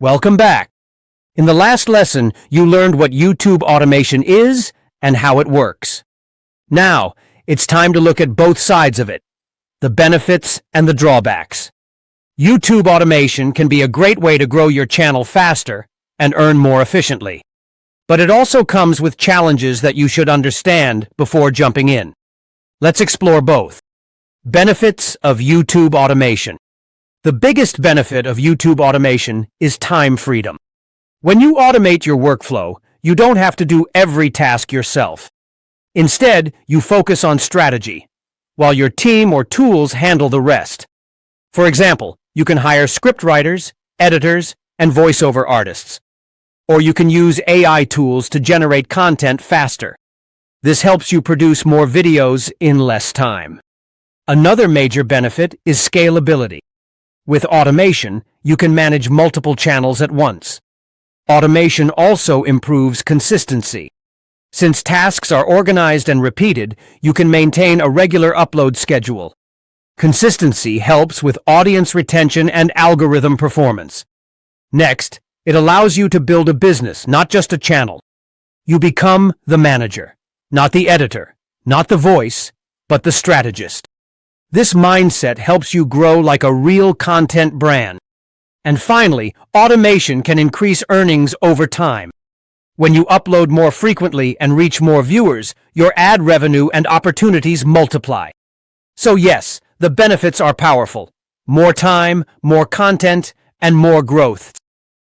Welcome back. In the last lesson, you learned what YouTube automation is and how it works. Now, it's time to look at both sides of it, the benefits and the drawbacks. YouTube automation can be a great way to grow your channel faster and earn more efficiently. But it also comes with challenges that you should understand before jumping in. Let's explore both. Benefits of YouTube automation. The biggest benefit of YouTube automation is time freedom. When you automate your workflow, you don't have to do every task yourself. Instead, you focus on strategy, while your team or tools handle the rest. For example, you can hire scriptwriters, editors, and voiceover artists. Or you can use AI tools to generate content faster. This helps you produce more videos in less time. Another major benefit is scalability. With automation, you can manage multiple channels at once. Automation also improves consistency. Since tasks are organized and repeated, you can maintain a regular upload schedule. Consistency helps with audience retention and algorithm performance. Next, it allows you to build a business, not just a channel. You become the manager, not the editor, not the voice, but the strategist. This mindset helps you grow like a real content brand. And finally, automation can increase earnings over time. When you upload more frequently and reach more viewers, your ad revenue and opportunities multiply. So yes, the benefits are powerful. More time, more content, and more growth.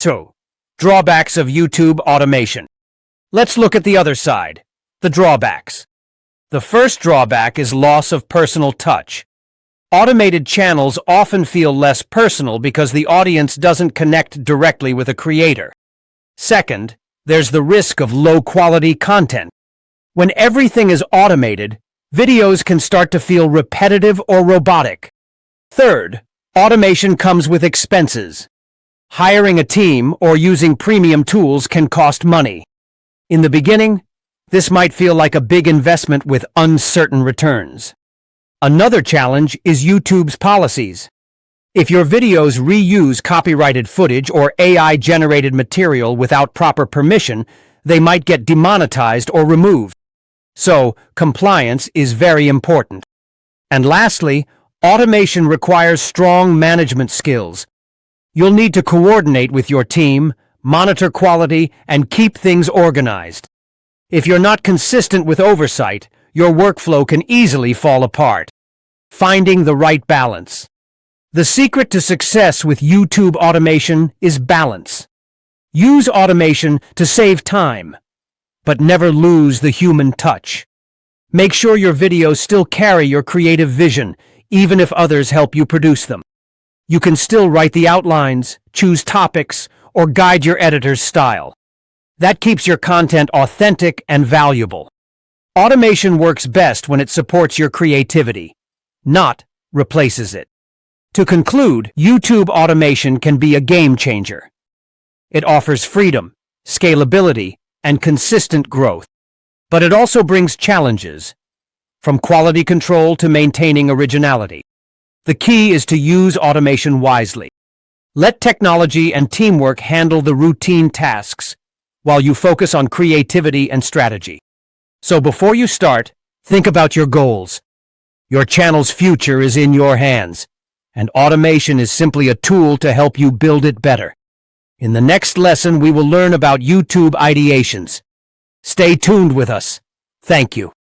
So, drawbacks of YouTube automation. Let's look at the other side, the drawbacks. The first drawback is loss of personal touch. Automated channels often feel less personal because the audience doesn't connect directly with a creator. Second, there's the risk of low-quality content. When everything is automated, videos can start to feel repetitive or robotic. Third, automation comes with expenses. Hiring a team or using premium tools can cost money. In the beginning, this might feel like a big investment with uncertain returns. Another challenge is YouTube's policies. If your videos reuse copyrighted footage or AI-generated material without proper permission, they might get demonetized or removed. So, compliance is very important. And lastly, automation requires strong management skills. You'll need to coordinate with your team, monitor quality, and keep things organized. If you're not consistent with oversight, your workflow can easily fall apart. Finding the right balance. The secret to success with YouTube automation is balance. Use automation to save time, but never lose the human touch. Make sure your videos still carry your creative vision, even if others help you produce them. You can still write the outlines, choose topics, or guide your editor's style. That keeps your content authentic and valuable. Automation works best when it supports your creativity, not replaces it. To conclude, YouTube automation can be a game changer. It offers freedom, scalability, and consistent growth. But it also brings challenges, from quality control to maintaining originality. The key is to use automation wisely. Let technology and teamwork handle the routine tasks, while you focus on creativity and strategy. So before you start, think about your goals. Your channel's future is in your hands, and automation is simply a tool to help you build it better. In the next lesson, we will learn about YouTube ideations. Stay tuned with us. Thank you.